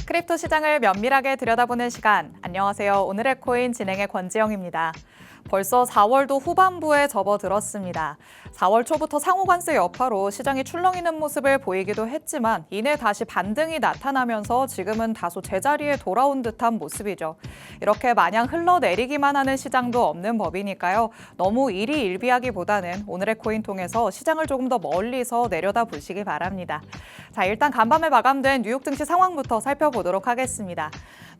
크립토 시장을 면밀하게 들여다보는 시간. 안녕하세요. 오늘의 코인 진행의 권지영입니다. 벌써 4월도 후반부에 접어들었습니다. 4월 초부터 상호관세 여파로 시장이 출렁이는 모습을 보이기도 했지만 이내 다시 반등이 나타나면서 지금은 다소 제자리에 돌아온 듯한 모습이죠. 이렇게 마냥 흘러내리기만 하는 시장도 없는 법이니까요. 너무 일희일비하기보다는 오늘의 코인 통해서 시장을 조금 더 멀리서 내려다 보시기 바랍니다. 자, 일단 간밤에 마감된 뉴욕 증시 상황부터 살펴보도록 하겠습니다.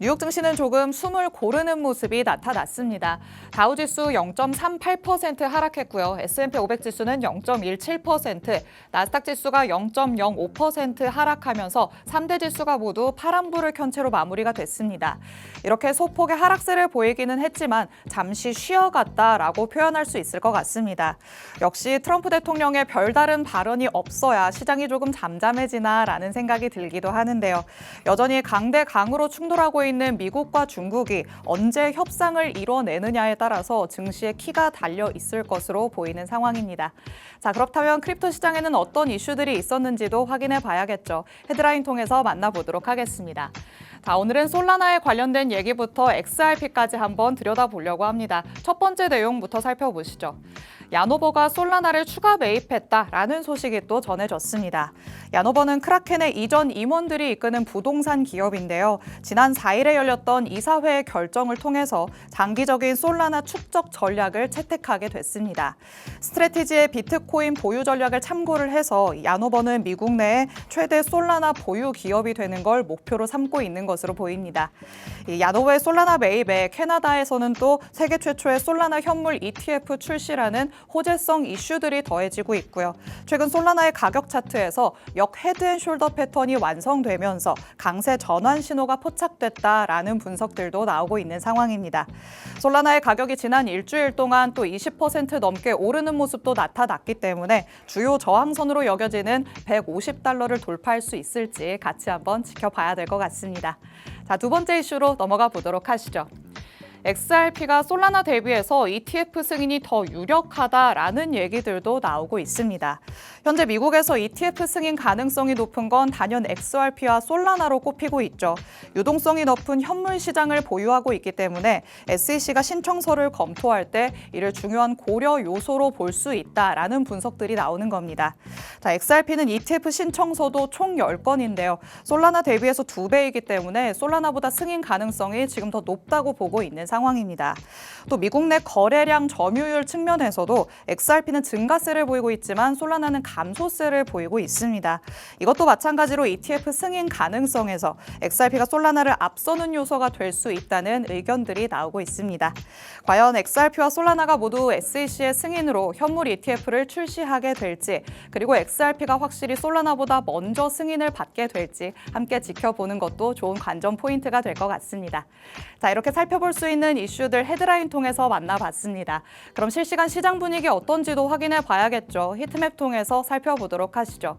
뉴욕 증시는 조금 숨을 고르는 모습이 나타났습니다. 다우지수 0.38% 하락했고요. S&P 500 지수는 0.17%, 나스닥 지수가 0.05% 하락하면서 3대 지수가 모두 파란불을 켠 채로 마무리가 됐습니다. 이렇게 소폭의 하락세를 보이기는 했지만 잠시 쉬어갔다라고 표현할 수 있을 것 같습니다. 역시 트럼프 대통령의 별다른 발언이 없어야 시장이 조금 잠잠해지나라는 생각이 들기도 하는데요. 여전히 강대강으로 충돌하고 있는 미국과 중국이 언제 협상을 이뤄내느냐에 따라서 증시의 키가 달려 있을 것으로 보이는 상황입니다. 자, 그렇다면 크립토 시장에는 어떤 이슈들이 있었는지도 확인해 봐야겠죠. 헤드라인 통해서 만나보도록 하겠습니다. 자, 오늘은 솔라나에 관련된 얘기부터 XRP까지 한번 들여다보려고 합니다. 첫 번째 내용부터 살펴보시죠. 야노버가 솔라나를 추가 매입했다라는 소식이 또 전해졌습니다. 야노버는 크라켄의 이전 임원들이 이끄는 부동산 기업인데요. 지난 4일에 열렸던 이사회의 결정을 통해서 장기적인 솔라나 축적 전략을 채택하게 됐습니다. 스트래티지의 비트코인 보유 전략을 참고를 해서 야노버는 미국 내에 최대 솔라나 보유 기업이 되는 걸 목표로 삼고 있는 것으로 보입니다. 야노버의 솔라나 매입에 캐나다에서는 또 세계 최초의 솔라나 현물 ETF 출시라는 호재성 이슈들이 더해지고 있고요. 최근 솔라나의 가격 차트에서 역 헤드앤숄더 패턴이 완성되면서 강세 전환 신호가 포착됐다라는 분석들도 나오고 있는 상황입니다. 솔라나의 가격이 지난 일주일 동안 또 20% 넘게 오르는 모습도 나타났기 때문에 주요 저항선으로 여겨지는 $150를 돌파할 수 있을지 같이 한번 지켜봐야 될 것 같습니다. 자, 두 번째 이슈로 넘어가 보도록 하시죠. XRP가 솔라나 대비해서 ETF 승인이 더 유력하다라는 얘기들도 나오고 있습니다. 현재 미국에서 ETF 승인 가능성이 높은 건 단연 XRP와 솔라나로 꼽히고 있죠. 유동성이 높은 현물 시장을 보유하고 있기 때문에 SEC가 신청서를 검토할 때 이를 중요한 고려 요소로 볼 수 있다라는 분석들이 나오는 겁니다. 자, XRP는 ETF 신청서도 총 10건인데요. 솔라나 대비해서 2배이기 때문에 솔라나보다 승인 가능성이 지금 더 높다고 보고 있는 상황입니다. 또 미국 내 거래량 점유율 측면에서도 XRP는 증가세를 보이고 있지만 솔라나는 감소세를 보이고 있습니다. 이것도 마찬가지로 ETF 승인 가능성에서 XRP가 솔라나를 앞서는 요소가 될 수 있다는 의견들이 나오고 있습니다. 과연 XRP와 솔라나가 모두 SEC의 승인으로 현물 ETF를 출시하게 될지, 그리고 XRP가 확실히 솔라나보다 먼저 승인을 받게 될지 함께 지켜보는 것도 좋은 관전 포인트가 될 것 같습니다. 자, 이렇게 살펴볼 수 있는 이슈들 헤드라인 통해서 만나봤습니다. 그럼 실시간 시장 분위기 어떤지도 확인해 봐야겠죠. 히트맵 통해서 살펴보도록 하시죠.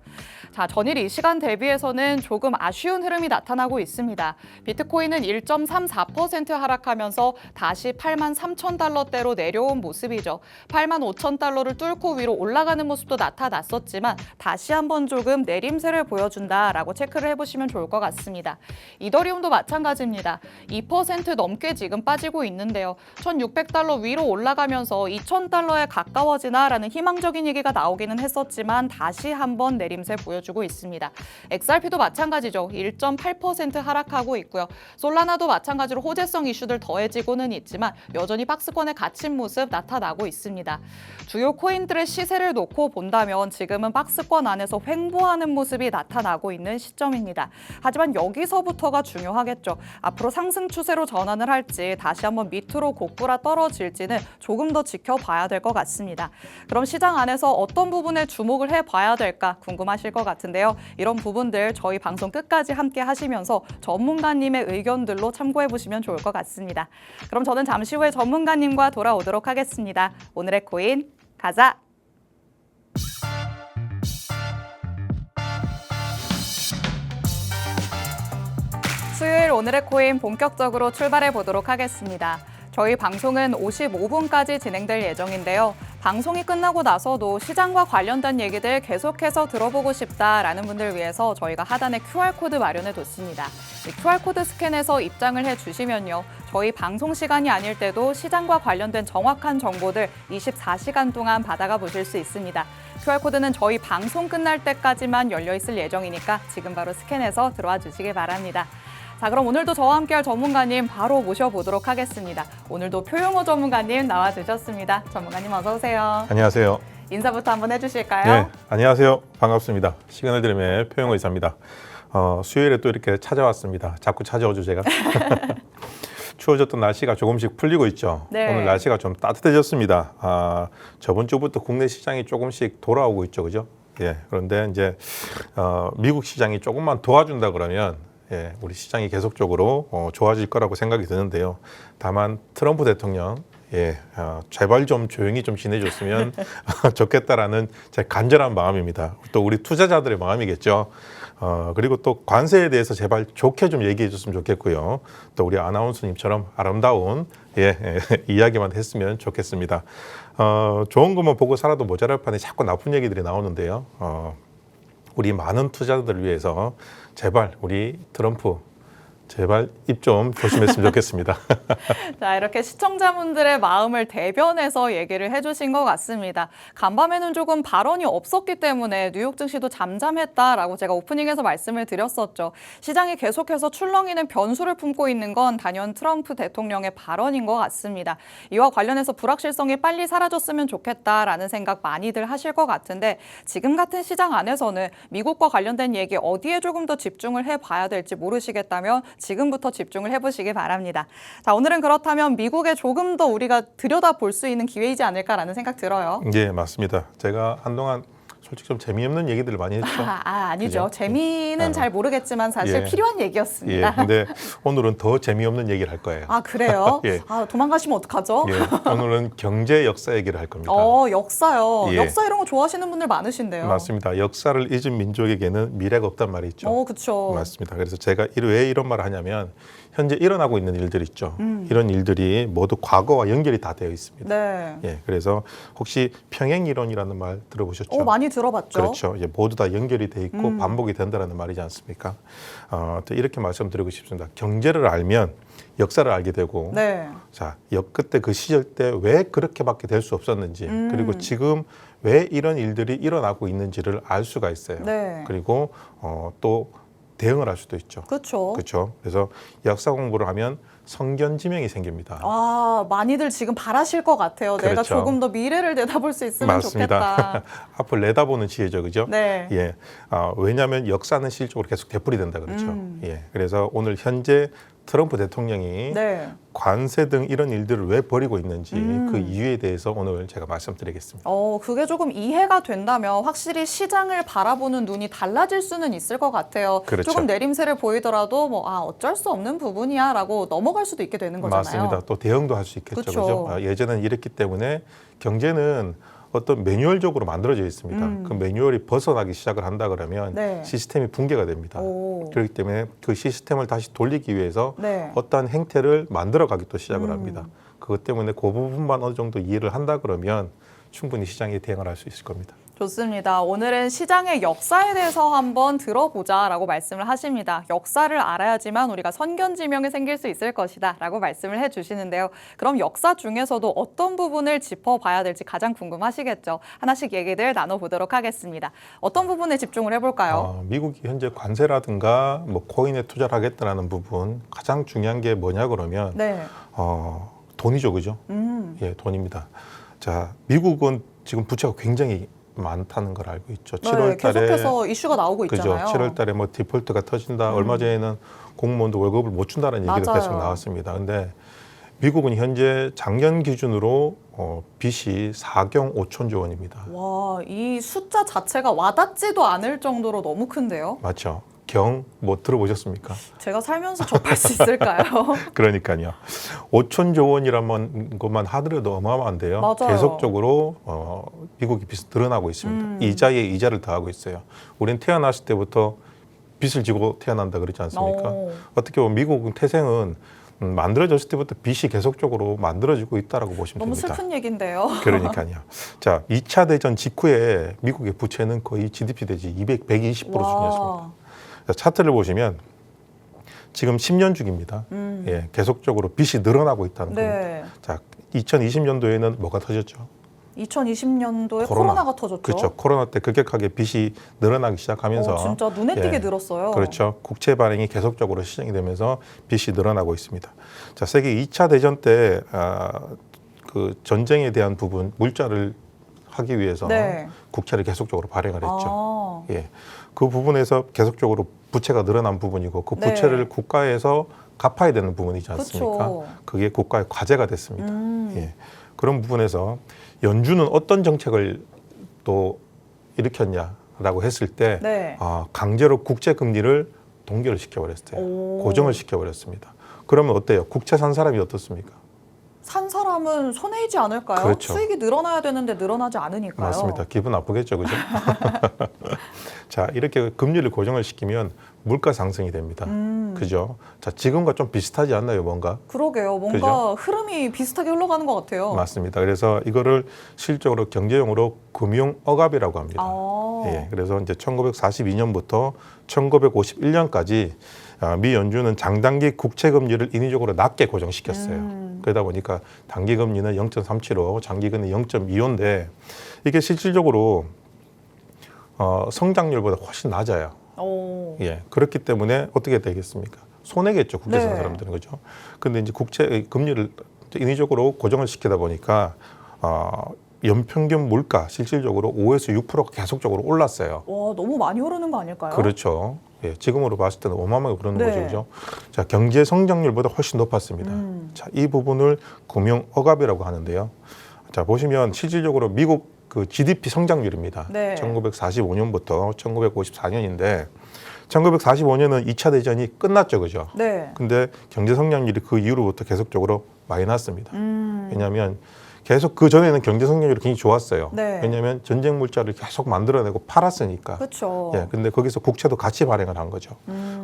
자, 전일 이 시간 대비해서는 조금 아쉬운 흐름이 나타나고 있습니다. 비트코인은 1.34% 하락하면서 다시 83,000달러대로 내려온 모습이죠. 85,000달러를 뚫고 위로 올라가는 모습도 나타났었지만 다시 한번 조금 내림세를 보여준다라고 체크를 해보시면 좋을 것 같습니다. 이더리움도 마찬가지입니다. 2% 넘게 지금 빠지고 있는데요. 1,600달러 위로 올라가면서 2,000달러에 가까워지나라는 희망적인 얘기가 나오기는 했었지만 다시 한번 내림세 보여주고 있습니다. XRP도 마찬가지죠. 1.8% 하락하고 있고요. 솔라나도 마찬가지로 호재성 이슈들 더해지고는 있지만 여전히 박스권에 갇힌 모습 나타나고 있습니다. 주요 코인들의 시세를 놓고 본다면 지금은 박스권 안에서 횡보하는 모습이 나타나고 있는 시점입니다. 하지만 여기서부터가 중요하겠죠. 앞으로 상승 추세로 전환을 할지 다시 한번 밑으로 고꾸라 떨어질지는 조금 더 지켜봐야 될 것 같습니다. 그럼 시장 안에서 어떤 부분에 주목을 해봐야 될까 궁금하실 것 같은데요. 이런 부분들 저희 방송 끝까지 함께 하시면서 전문가님의 의견들로 참고해보시면 좋을 것 같습니다. 그럼 저는 잠시 후에 전문가님과 돌아오도록 하겠습니다. 오늘의 코인 가자! 수요일 오늘의 코인 본격적으로 출발해 보도록 하겠습니다. 저희 방송은 55분까지 진행될 예정인데요. 방송이 끝나고 나서도 시장과 관련된 얘기들 계속해서 들어보고 싶다라는 분들 위해서 저희가 하단에 QR코드 마련해뒀습니다. 이 QR코드 스캔해서 입장을 해주시면요. 저희 방송 시간이 아닐 때도 시장과 관련된 정확한 정보들 24시간 동안 받아가 보실 수 있습니다. QR코드는 저희 방송 끝날 때까지만 열려 있을 예정이니까 지금 바로 스캔해서 들어와 주시기 바랍니다. 자, 그럼 오늘도 저와 함께할 전문가님 바로 모셔보도록 하겠습니다. 오늘도 표용호 전문가님 나와주셨습니다. 전문가님 어서 오세요. 안녕하세요. 인사부터 한번 해주실까요? 네, 안녕하세요. 반갑습니다. 시간을 드리면 표용호 의사입니다. 수요일에 또 이렇게 찾아왔습니다. 자꾸 찾아오죠, 제가. 추워졌던 날씨가 조금씩 풀리고 있죠. 네. 오늘 날씨가 좀 따뜻해졌습니다. 저번 주부터 국내 시장이 조금씩 돌아오고 있죠, 그죠? 예, 그런데 이제 미국 시장이 조금만 도와준다 그러면 예, 우리 시장이 계속적으로 좋아질 거라고 생각이 드는데요. 다만 트럼프 대통령 제발 좀 조용히 좀 지내줬으면 좋겠다라는 제 간절한 마음입니다. 또 우리 투자자들의 마음이겠죠. 그리고 또 관세에 대해서 제발 좋게 좀 얘기해 줬으면 좋겠고요. 또 우리 아나운서님처럼 아름다운 이야기만 했으면 좋겠습니다. 좋은 것만 보고 살아도 모자랄 판에 자꾸 나쁜 얘기들이 나오는데요. 우리 많은 투자자들을 위해서 제발 우리 트럼프 제발 입 좀 조심했으면 좋겠습니다. 자, 이렇게 시청자분들의 마음을 대변해서 얘기를 해주신 것 같습니다. 간밤에는 조금 발언이 없었기 때문에 뉴욕 증시도 잠잠했다라고 제가 오프닝에서 말씀을 드렸었죠. 시장이 계속해서 출렁이는 변수를 품고 있는 건 단연 트럼프 대통령의 발언인 것 같습니다. 이와 관련해서 불확실성이 빨리 사라졌으면 좋겠다라는 생각 많이들 하실 것 같은데 지금 같은 시장 안에서는 미국과 관련된 얘기 어디에 조금 더 집중을 해봐야 될지 모르시겠다면 지금부터 집중을 해보시기 바랍니다. 자, 오늘은 그렇다면 미국에 조금 더 우리가 들여다볼 수 있는 기회이지 않을까라는 생각 들어요. 네, 맞습니다. 제가 한동안 솔직히 좀 재미없는 얘기들을 많이 했죠. 아니죠. 그죠? 재미는 잘 모르겠지만 사실 필요한 얘기였습니다. 근데 오늘은 더 재미없는 얘기를 할 거예요. 아, 그래요? 예. 도망가시면 어떡하죠? 오늘은 경제 역사 얘기를 할 겁니다. 역사요. 예. 역사 이런 거 좋아하시는 분들 많으신데요. 맞습니다. 역사를 잊은 민족에게는 미래가 없단 말이 있죠. 그렇죠. 맞습니다. 그래서 제가 왜 이런 말을 하냐면 현재 일어나고 있는 일들 있죠. 이런 일들이 모두 과거와 연결이 다 되어 있습니다. 네. 그래서 혹시 평행 이론이라는 말 들어보셨죠? 많이 들어봤죠. 그렇죠. 모두 다 연결이 돼 있고 반복이 된다는 말이지 않습니까? 또 이렇게 말씀드리고 싶습니다. 경제를 알면 역사를 알게 되고, 자, 그때 그 시절 때 왜 그렇게밖에 될 수 없었는지, 그리고 지금 왜 이런 일들이 일어나고 있는지를 알 수가 있어요. 그리고 또 대응을 할 수도 있죠. 그렇죠. 그래서 역사 공부를 하면 성견지명이 생깁니다. 많이들 지금 바라실 것 같아요. 그렇죠. 내가 조금 더 미래를 내다볼 수 있으면 맞습니다. 좋겠다. 앞을 내다보는 지혜죠, 그죠? 네. 왜냐하면 역사는 실적으로 계속 되풀이 된다 그렇죠. 그래서 오늘 현재 트럼프 대통령이 관세 등 이런 일들을 왜 벌이고 있는지 그 이유에 대해서 오늘 제가 말씀드리겠습니다. 그게 조금 이해가 된다면 확실히 시장을 바라보는 눈이 달라질 수는 있을 것 같아요. 그렇죠. 조금 내림세를 보이더라도 어쩔 수 없는 부분이야 라고 넘어갈 수도 있게 되는 거잖아요. 맞습니다. 또 대응도 할 수 있겠죠. 그렇죠. 그죠? 예전에는 이랬기 때문에 경제는 어떤 매뉴얼적으로 만들어져 있습니다. 그 매뉴얼이 벗어나기 시작을 한다 그러면 시스템이 붕괴가 됩니다. 그렇기 때문에 그 시스템을 다시 돌리기 위해서 어떠한 행태를 만들어가기 또 시작을 합니다. 그것 때문에 그 부분만 어느 정도 이해를 한다 그러면 충분히 시장에 대응을 할 수 있을 겁니다. 좋습니다. 오늘은 시장의 역사에 대해서 한번 들어보자라고 말씀을 하십니다. 역사를 알아야지만 우리가 선견지명이 생길 수 있을 것이다 라고 말씀을 해주시는데요. 그럼 역사 중에서도 어떤 부분을 짚어봐야 될지 가장 궁금하시겠죠. 하나씩 얘기들 나눠보도록 하겠습니다. 어떤 부분에 집중을 해볼까요? 미국이 현재 관세라든가 코인에 투자를 하겠다는 부분 가장 중요한 게 뭐냐 그러면 돈이죠, 그죠? 돈입니다. 자, 미국은 지금 부채가 굉장히 많다는 걸 알고 있죠. 7월 달에 계속해서 이슈가 나오고 있잖아요. 7월 달에 디폴트가 터진다. 얼마 전에는 공무원도 월급을 못 준다는 얘기도 계속 나왔습니다. 근데 미국은 현재 작년 기준으로 빚이 4경 5천조 원입니다. 와, 이 숫자 자체가 와닿지도 않을 정도로 너무 큰데요? 맞죠. 들어보셨습니까? 제가 살면서 접할 수 있을까요? 그러니까요. 5천조 원이라는 것만 하더라도 어마어마한데요. 맞아요. 계속적으로 미국이 빚이 늘어나고 있습니다. 이자에 이자를 더하고 있어요. 우리는 태어났을 때부터 빚을 지고 태어난다 그러지 않습니까? 어떻게 보면 미국은 태생은 만들어졌을 때부터 빚이 계속적으로 만들어지고 있다라고 보시면 너무 됩니다. 슬픈 얘기인데요. 그러니까요. 자, 2차 대전 직후에 미국의 부채는 거의 GDP 대비 120% 수준이었습니다. 차트를 보시면 지금 10년 중입니다. 예, 계속적으로 빚이 늘어나고 있다는 네. 겁니다. 자, 2020년도에는 뭐가 터졌죠? 2020년도에 코로나가 터졌죠. 그렇죠. 코로나 때 급격하게 빚이 늘어나기 시작하면서 진짜 눈에 띄게 예, 늘었어요. 그렇죠. 국채 발행이 계속적으로 시행이 되면서 빚이 늘어나고 있습니다. 자, 세계 2차 대전 때 그 전쟁에 대한 부분 물자를 하기 위해서 네. 국채를 계속적으로 발행을 했죠. 예, 그 부분에서 계속적으로 부채가 늘어난 부분이고 그 부채를 네. 국가에서 갚아야 되는 부분이지 않습니까? 그쵸. 그게 국가의 과제가 됐습니다. 예, 그런 부분에서 연준은 어떤 정책을 또 일으켰냐라고 했을 때 네. 강제로 국채 금리를 동결을 시켜버렸어요. 고정을 시켜버렸습니다. 그러면 어때요? 국채 산 사람이 어떻습니까? 산 사람은 손해이지 않을까요? 그렇죠. 수익이 늘어나야 되는데 늘어나지 않으니까요. 맞습니다. 기분 나쁘겠죠, 그죠? 자, 이렇게 금리를 고정을 시키면 물가 상승이 됩니다. 그죠? 자, 지금과 좀 비슷하지 않나요, 뭔가? 그러게요. 뭔가 그죠? 흐름이 비슷하게 흘러가는 것 같아요. 맞습니다. 그래서 이거를 실적으로 경제용어로 금융 억압이라고 합니다. 예, 그래서 이제 1942년부터 1951년까지 미 연준은 장단기 국채 금리를 인위적으로 낮게 고정시켰어요. 그러다 보니까 단기 금리는 0.37로 장기 금리 0.25인데 이게 실질적으로 성장률보다 훨씬 낮아요. 예, 그렇기 때문에 어떻게 되겠습니까? 손해겠죠, 국채 산 사람들은. 그죠? 근데 이제 국채 금리를 인위적으로 고정을 시키다 보니까 연평균 물가 실질적으로 5에서 6%가 계속적으로 올랐어요. 와, 너무 많이 오르는 거 아닐까요? 그렇죠. 예, 지금으로 봤을 때는 어마어마하게 오르는 네. 거죠. 그죠? 자, 경제 성장률보다 훨씬 높았습니다. 자, 이 부분을 금융 억압이라고 하는데요. 자, 보시면 실질적으로 미국 그 GDP 성장률입니다. 네. 1945년부터 1954년인데 1945년은 2차 대전이 끝났죠. 그죠? 네. 근데 경제 성장률이 그 이후로부터 계속적으로 마이너스입니다. 왜냐하면 계속 그 전에는 경제 성장률이 굉장히 좋았어요. 네. 왜냐하면 전쟁 물자를 계속 만들어내고 팔았으니까. 그렇죠. 예, 근데 거기서 국채도 같이 발행을 한 거죠.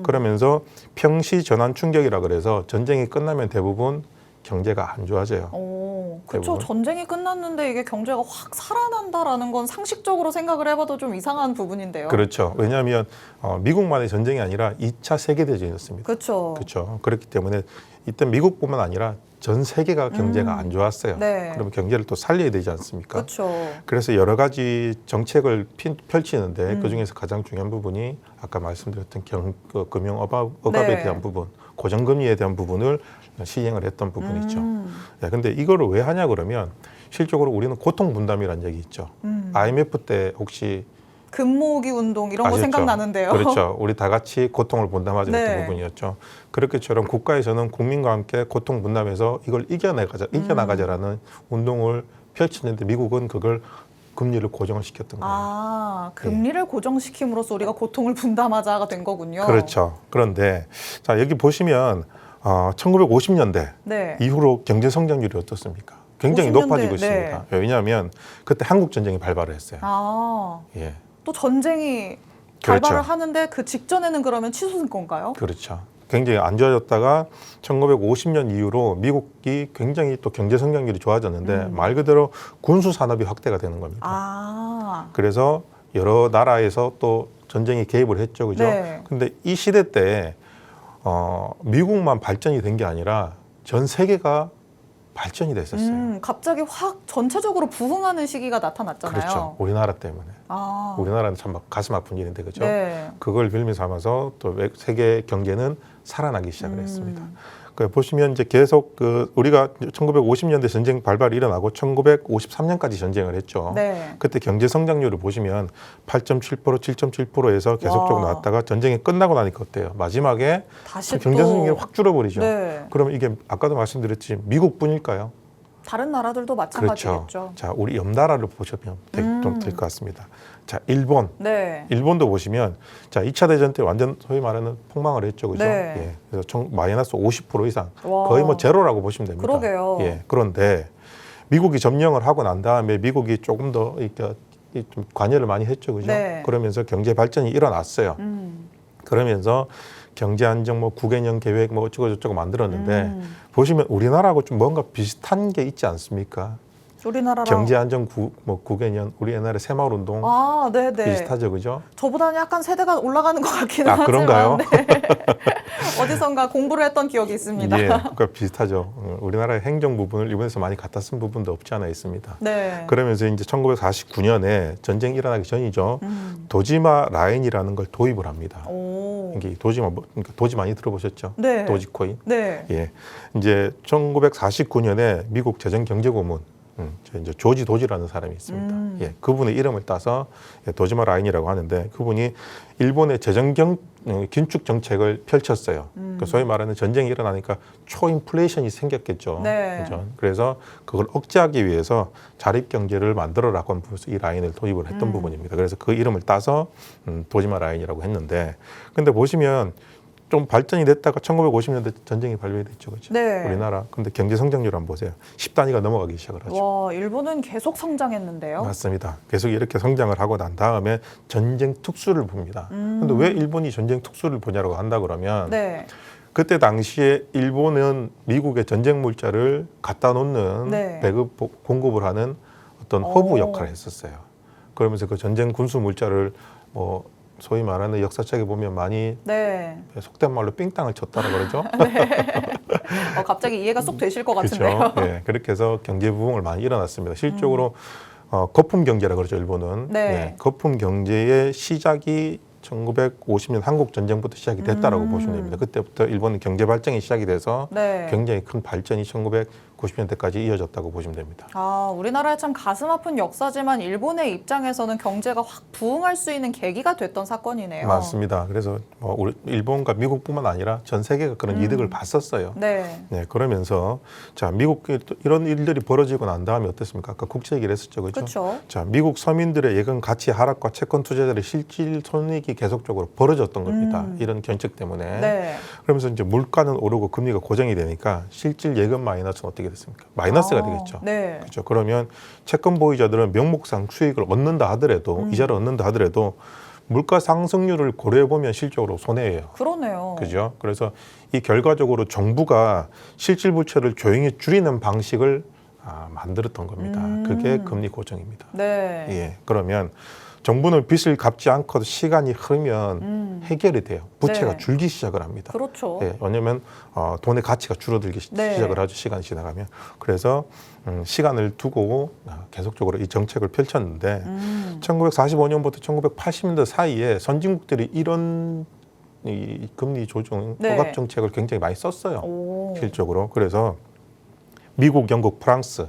그러면서 평시 전환 충격이라 그래서 전쟁이 끝나면 대부분 경제가 안 좋아져요. 그렇죠. 대부분. 전쟁이 끝났는데 이게 경제가 확 살아난다라는 건 상식적으로 생각을 해봐도 좀 이상한 부분인데요. 그렇죠. 왜냐하면 미국만의 전쟁이 아니라 2차 세계대전이었습니다. 그렇죠. 그렇죠. 그렇기 때문에 이때 미국뿐만 아니라 전 세계가 경제가 안 좋았어요. 네. 그러면 경제를 또 살려야 되지 않습니까? 그렇죠. 그래서 여러 가지 정책을 펼치는데 그중에서 가장 중요한 부분이 아까 말씀드렸던 금융 억압에 네. 대한 부분, 고정금리에 대한 부분을 시행을 했던 부분이죠. 근데 이거를 왜 하냐 그러면 실적으로 우리는 고통 분담이라는 얘기 있죠. IMF 때 혹시 금모으기 운동 이런 거 아셨죠? 생각나는데요. 그렇죠. 우리 다 같이 고통을 분담하자 네. 했던 부분이었죠. 그렇게처럼 국가에서는 국민과 함께 고통 분담해서 이걸 이겨나가자라는 운동을 펼치는데 미국은 그걸 금리를 고정을 시켰던 거예요. 금리를 고정시킴으로써 우리가 고통을 분담하자가 된 거군요. 그렇죠. 그런데 자, 여기 보시면 1950년대 네. 이후로 경제 성장률이 어떻습니까? 굉장히 50년대, 높아지고 있습니다. 왜냐하면 그때 한국 전쟁이 발발을 했어요. 예. 또 전쟁이 그렇죠. 발발을 하는데 그 직전에는 그러면 취소된 건가요? 그렇죠. 굉장히 안 좋아졌다가 1950년 이후로 미국이 굉장히 또 경제 성장률이 좋아졌는데 말 그대로 군수 산업이 확대가 되는 겁니다. 그래서 여러 나라에서 또 전쟁에 개입을 했죠, 그죠? 네. 근데 이 시대 때 미국만 발전이 된 게 아니라 전 세계가 발전이 됐었어요. 갑자기 확 전체적으로 부흥하는 시기가 나타났잖아요. 그렇죠. 우리나라 때문에. 우리나라는 참 가슴 아픈 일인데 그죠? 네. 그걸 빌미 삼아서 또 세계 경제는 살아나기 시작을 했습니다. 보시면 이제 계속 우리가 1950년대 전쟁 발발이 일어나고 1953년까지 전쟁을 했죠. 네. 그때 경제 성장률을 보시면 8.7%, 7.7%에서 계속적으로 와. 나왔다가 전쟁이 끝나고 나니까 어때요? 마지막에 다시 경제 또 성장률이 확 줄어버리죠. 네. 그러면 이게 아까도 말씀드렸지 미국뿐일까요? 다른 나라들도 마찬가지겠죠. 그렇죠. 자, 우리 옆 나라를 보시면 좀 될 것 같습니다. 자, 일본. 네. 일본도 보시면 자, 2차 대전 때 완전 소위 말하는 폭망을 했죠. 그죠? 네. 예. 그래서 마이너스 50% 이상. 와. 거의 뭐 제로라고 보시면 됩니다. 그러게요. 예. 그런데 미국이 점령을 하고 난 다음에 미국이 조금 더 이렇게 좀 관여를 많이 했죠. 그죠? 네. 그러면서 경제 발전이 일어났어요. 그러면서 경제 안정 뭐 9개년 계획 뭐 어쩌고 저쩌고 만들었는데 보시면 우리나라하고 좀 뭔가 비슷한 게 있지 않습니까? 우리나라랑 경제 안정 9개년 우리 옛날에 새마을 운동 네네. 비슷하죠, 그죠? 저보다는 약간 세대가 올라가는 것 같기는 하지만 그런가요? 네. 어디선가 공부를 했던 기억이 있습니다. 예, 그러니까 비슷하죠. 우리나라의 행정 부분을 일본에서 많이 갖다 쓴 부분도 없지 않아 있습니다. 네. 그러면서 이제 1949년에 전쟁이 일어나기 전이죠. 도지마 라인이라는 걸 도입을 합니다. 오. 이게 도지마, 그러니까 도지 많이 들어보셨죠? 네. 도지코인. 네. 예, 이제 1949년에 미국 재정경제고문 이제 조지 도지라는 사람이 있습니다. 예, 그분의 이름을 따서 도지마 라인이라고 하는데 그분이 일본의 긴축 정책을 펼쳤어요. 그 소위 말하는 전쟁이 일어나니까 초인플레이션이 생겼겠죠. 네. 그죠? 그래서 그걸 억제하기 위해서 자립 경제를 만들어라고 하면서 이 라인을 도입을 했던 부분입니다. 그래서 그 이름을 따서 도지마 라인이라고 했는데, 근데 보시면 좀 발전이 됐다가 1950년대 전쟁이 발병됐죠, 그렇죠? 네. 우리나라. 근데 경제 성장률 한번 보세요. 10단위가 넘어가기 시작을 하죠. 와, 일본은 계속 성장했는데요. 맞습니다. 계속 이렇게 성장을 하고 난 다음에 전쟁 특수를 봅니다. 근데 왜 일본이 전쟁 특수를 보냐고 한다 그러면 네. 그때 당시에 일본은 미국의 전쟁 물자를 갖다 놓는 네. 배급 공급을 하는 어떤 허브 역할을 했었어요. 그러면서 그 전쟁 군수 물자를 뭐 소위 말하는 역사책에 보면 많이 네. 속된 말로 삥땅을 쳤다고 그러죠. 갑자기 이해가 쏙 되실 것 그렇죠. 같은데요. 예, 그렇게 해서 경제 부흥을 많이 일어났습니다. 실적으로 거품 경제라 그러죠, 일본은. 네. 예, 거품 경제의 시작이 1950년 한국 전쟁부터 시작이 됐다라고 보시면 됩니다. 그때부터 일본은 경제 발전이 시작이 돼서 네. 굉장히 큰 발전이 1990년대까지 이어졌다고 보시면 됩니다. 우리나라의 참 가슴 아픈 역사지만 일본의 입장에서는 경제가 확 부흥할 수 있는 계기가 됐던 사건이네요. 맞습니다. 그래서 우리 일본과 미국뿐만 아니라 전 세계가 그런 이득을 봤었어요. 네. 네, 그러면서 자, 미국 이런 일들이 벌어지고 난 다음에 어땠습니까? 아까 국제 얘기를 했었죠, 그렇죠? 그렇죠. 자, 미국 서민들의 예금 가치 하락과 채권 투자자들의 실질 손익이 계속적으로 벌어졌던 겁니다. 이런 견책 때문에. 네. 그러면서 이제 물가는 오르고 금리가 고정이 되니까 실질 예금 마이너스는 어떻게 됐습니까? 마이너스가 되겠죠. 네. 그렇죠. 그러면 채권 보유자들은 명목상 수익을 얻는다 하더라도 이자를 얻는다 하더라도 물가 상승률을 고려해 보면 실적으로 손해예요. 그러네요. 그죠? 그래서 이 결과적으로 정부가 실질 부채를 조용히 줄이는 방식을 만들었던 겁니다. 그게 금리 고정입니다. 네. 예. 그러면 정부는 빚을 갚지 않고도 시간이 흐르면 해결이 돼요. 부채가 네. 줄기 시작을 합니다. 그렇죠. 예, 왜냐하면 돈의 가치가 줄어들기 네. 시작을 하죠. 시간이 지나가면. 그래서 시간을 두고 계속적으로 이 정책을 펼쳤는데 1945년부터 1980년대 사이에 선진국들이 이런 이 금리 조정 네. 억압 정책을 굉장히 많이 썼어요. 오. 실적으로. 그래서 미국, 영국, 프랑스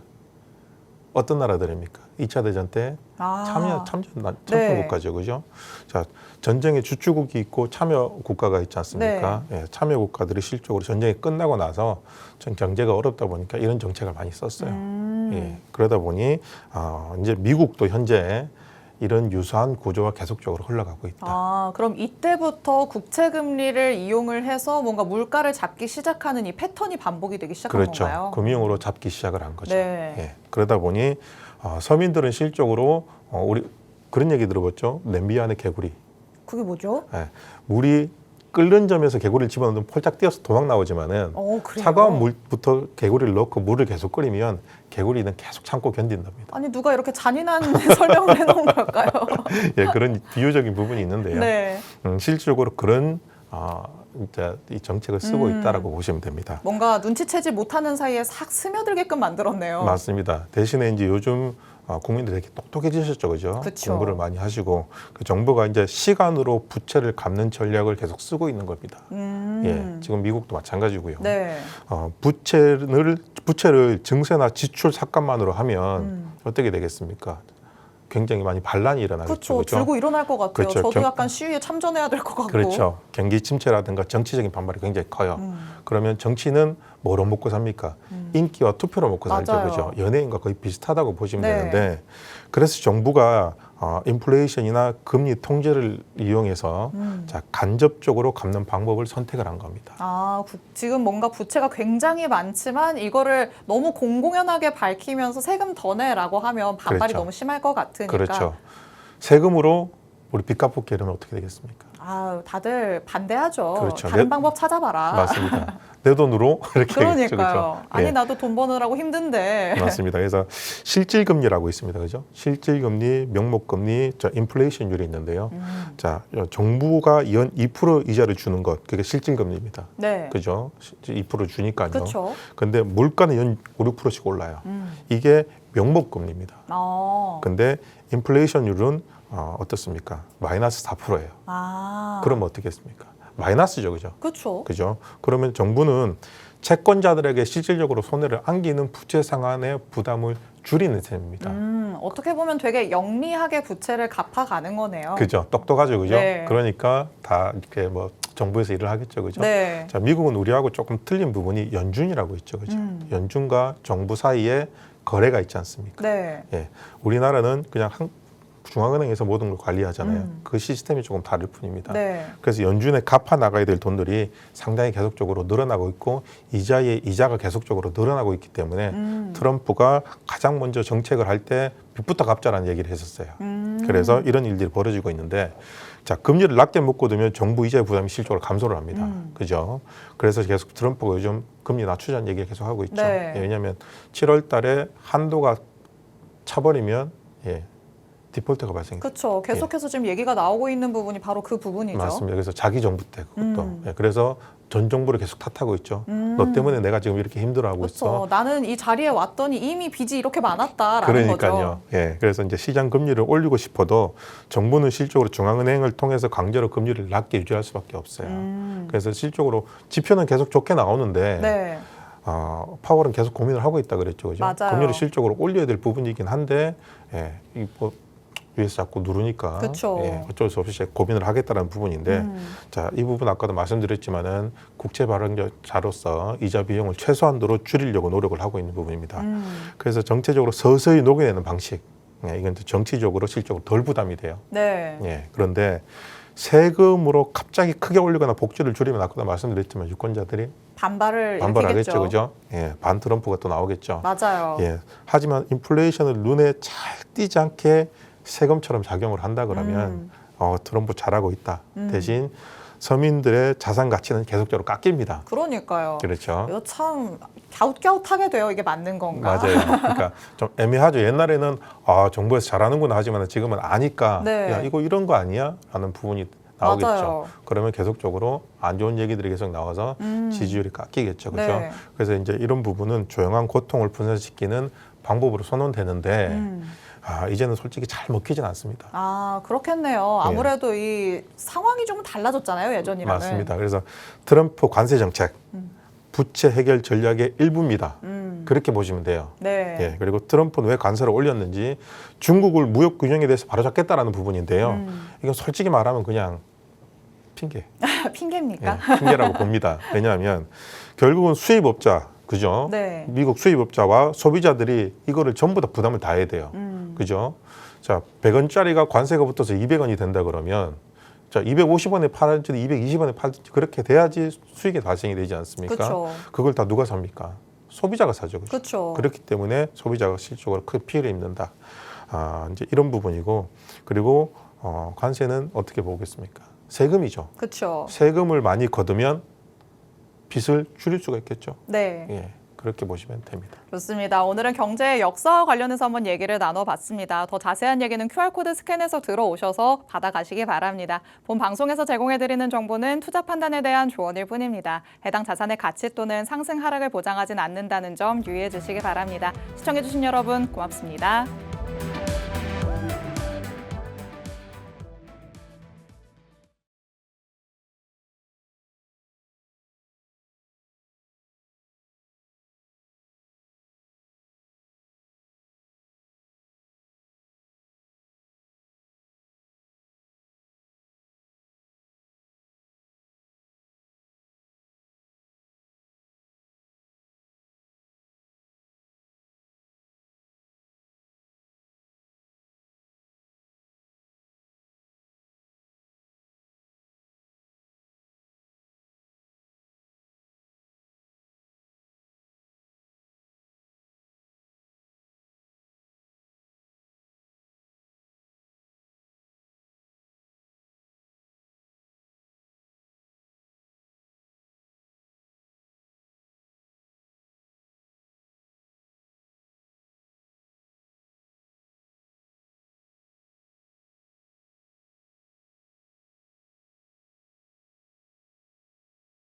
어떤 나라들입니까? 2차 대전 때 참전 네. 국가죠, 그죠? 자, 전쟁의 주축국이 있고 참여 국가가 있지 않습니까? 예, 참여 국가들이 실적으로 전쟁이 끝나고 나서 전 경제가 어렵다 보니까 이런 정책을 많이 썼어요. 예, 그러다 보니 이제 미국도 현재 이런 유사한 구조가 계속적으로 흘러가고 있다. 그럼 이때부터 국채 금리를 이용을 해서 뭔가 물가를 잡기 시작하는 이 패턴이 반복이 되기 시작한 그렇죠. 건가요? 금융으로 잡기 시작을 한 거죠. 네. 예, 그러다 보니 서민들은 실적으로 우리 그런 얘기 들어봤죠. 냄비 안에 개구리. 그게 뭐죠? 예, 물이 끓는 점에서 개구리를 집어넣으면 폴짝 뛰어서 도망 나오지만은 그래요? 차가운 물부터 개구리를 넣고 물을 계속 끓이면 개구리는 계속 참고 견딘답니다. 아니 누가 이렇게 잔인한 설명을 해놓은 걸까요? 예, 그런 비유적인 부분이 있는데요. 네. 실질적으로 그런 이제 이 정책을 쓰고 있다라고 보시면 됩니다. 뭔가 눈치채지 못하는 사이에 싹 스며들게끔 만들었네요. 맞습니다. 대신에 이제 요즘 국민들이 되게 똑똑해지셨죠, 그죠? 그쵸. 공부를 많이 하시고 그 정부가 이제 시간으로 부채를 갚는 전략을 계속 쓰고 있는 겁니다. 예, 지금 미국도 마찬가지고요. 네. 부채를 증세나 지출 삭감만으로 하면 어떻게 되겠습니까? 굉장히 많이 반란이 일어나겠죠. 그렇죠. 들고 일어날 것 같아요. 그렇죠. 저도 약간 시위에 참전해야 될 것 같고. 그렇죠. 경기 침체라든가 정치적인 반발이 굉장히 커요. 그러면 정치는 뭐로 먹고 삽니까? 인기와 투표로 먹고 살죠. 맞아요. 그죠? 연예인과 거의 비슷하다고 보시면 네. 되는데 그래서 정부가 인플레이션이나 금리 통제를 이용해서 자, 간접적으로 갚는 방법을 선택을 한 겁니다. 지금 뭔가 부채가 굉장히 많지만 이거를 너무 공공연하게 밝히면서 세금 더 내라고 하면 반발이 그렇죠. 너무 심할 것 같으니까. 그렇죠. 세금으로 우리 빚 갚을게 이러면 어떻게 되겠습니까? 아, 다들 반대하죠. 그렇죠. 다른 방법 찾아봐라. 맞습니다. 내 돈으로 이렇게 그러니까요. 그렇죠. 아니 예. 나도 돈 버느라고 힘든데. 맞습니다. 그래서 실질금리라고 있습니다. 그죠? 실질금리, 명목금리, 인플레이션율이 있는데요. 자, 정부가 연 2% 이자를 주는 것, 그게 실질금리입니다. 네. 그죠? 2% 주니까요. 그렇죠. 근데 물가는 연 5, 6%씩 올라요. 이게 명목금리입니다. 근데 인플레이션율은 어떻습니까? 마이너스 4%예요. 그럼 어떻게 했습니까? 마이너스죠, 그죠? 그렇죠. 그죠? 그러면 정부는 채권자들에게 실질적으로 손해를 안기는 부채 상환의 부담을 줄이는 셈입니다. 어떻게 보면 되게 영리하게 부채를 갚아가는 거네요. 그죠? 똑똑하죠, 그죠? 네. 그러니까 다 이렇게 뭐 정부에서 일을 하겠죠, 그죠? 네. 자, 미국은 우리하고 조금 틀린 부분이 연준이라고 있죠, 그죠? 연준과 정부 사이에 거래가 있지 않습니까? 네. 예, 우리나라는 그냥 중앙은행에서 모든 걸 관리하잖아요. 그 시스템이 조금 다를 뿐입니다. 네. 그래서 연준에 갚아 나가야 될 돈들이 상당히 계속적으로 늘어나고 있고 이자의 이자가 계속적으로 늘어나고 있기 때문에 트럼프가 가장 먼저 정책을 할 때 빚부터 갚자라는 얘기를 했었어요. 그래서 이런 일들이 벌어지고 있는데 자, 금리를 낮게 묶어두면 정부 이자의 부담이 실적으로 감소를 합니다. 그죠? 그래서 계속 트럼프가 요즘 금리 낮추자는 얘기를 계속 하고 있죠. 네. 예, 왜냐하면 7월 달에 한도가 차버리면 디폴트가 발생해요. 그렇죠. 계속해서 지금 얘기가 나오고 있는 부분이 바로 그 부분이죠. 맞습니다. 그래서 자기 정부 때 그것도. 예, 그래서 전 정부를 계속 탓하고 있죠. 너 때문에 내가 지금 이렇게 힘들어하고 있어. 그렇죠. 나는 이 자리에 왔더니 이미 빚이 이렇게 많았다라는 그러니까요. 거죠. 예, 그래서 이제 시장 금리를 올리고 싶어도 정부는 실적으로 중앙은행을 통해서 강제로 금리를 낮게 유지할 수밖에 없어요. 그래서 실적으로 지표는 계속 좋게 나오는데 네. 파월은 계속 고민을 하고 있다 그랬죠, 그죠? 맞아요. 금리를 실적으로 올려야 될 부분이긴 한데, 뭐 위에서 자꾸 누르니까 그쵸. 어쩔 수 없이 고민을 하겠다는 부분인데, 자, 이 부분 아까도 말씀드렸지만은 국채 발행자로서 이자 비용을 최소한도로 줄이려고 노력을 하고 있는 부분입니다. 그래서 정책적으로 서서히 녹여내는 방식, 이건 정치적으로 실적으로 덜 부담이 돼요. 네. 예, 그런데 세금으로 갑자기 크게 올리거나 복지를 줄이면 아까도 말씀드렸지만 유권자들이 반발을 반발하겠죠, 일으키겠죠. 그죠? 예, 반 트럼프가 또 나오겠죠. 맞아요. 예, 하지만 인플레이션을 눈에 잘 띄지 않게 세금처럼 작용을 한다 그러면 트럼프 잘하고 있다. 대신 서민들의 자산 가치는 계속적으로 깎입니다. 그러니까요. 그렇죠. 이거 참 갸웃갸웃하게 돼요. 이게 맞는 건가? 맞아요. 그러니까 좀 애매하죠. 옛날에는 정부에서 잘하는구나 하지만 지금은 아니까 네. 야, 이거 이런 거 아니야? 라는 부분이 나오겠죠. 맞아요. 그러면 계속적으로 안 좋은 얘기들이 계속 나와서 지지율이 깎이겠죠. 그렇죠? 네. 그래서 이제 이런 부분은 조용한 고통을 분산시키는 방법으로 선언되는데 이제는 솔직히 잘 먹히진 않습니다. 그렇겠네요. 아무래도 이 상황이 좀 달라졌잖아요. 예전이랑은. 맞습니다. 그래서 트럼프 관세 정책, 부채 해결 전략의 일부입니다. 그렇게 보시면 돼요. 네. 예, 그리고 트럼프는 왜 관세를 올렸는지 중국을 무역 균형에 대해서 바로잡겠다라는 부분인데요. 이건 솔직히 말하면 그냥 핑계. 핑계입니까? 예, 핑계라고 봅니다. 왜냐하면 결국은 수입업자, 그죠? 네. 미국 수입업자와 소비자들이 이거를 전부 다 부담을 다 해야 돼요. 그죠? 자, 100원짜리가 관세가 붙어서 200원이 된다 그러면 자, 250원에 팔든지 220원에 팔든지 그렇게 돼야지 수익이 발생이 되지 않습니까? 그쵸. 그걸 다 누가 삽니까? 소비자가 사죠. 그죠? 그쵸. 그렇기 때문에 소비자가 실질적으로 큰 피해를 입는다. 이제 이런 부분이고 그리고 관세는 어떻게 보겠습니까? 세금이죠. 그렇죠. 세금을 많이 거두면 빚을 줄일 수가 있겠죠. 네. 예, 그렇게 보시면 됩니다. 좋습니다. 오늘은 경제의 역사와 관련해서 한번 얘기를 나눠봤습니다. 더 자세한 얘기는 QR코드 스캔해서 들어오셔서 받아가시기 바랍니다. 본 방송에서 제공해드리는 정보는 투자 판단에 대한 조언일 뿐입니다. 해당 자산의 가치 또는 상승 하락을 보장하진 않는다는 점 유의해 주시기 바랍니다. 시청해주신 여러분 고맙습니다.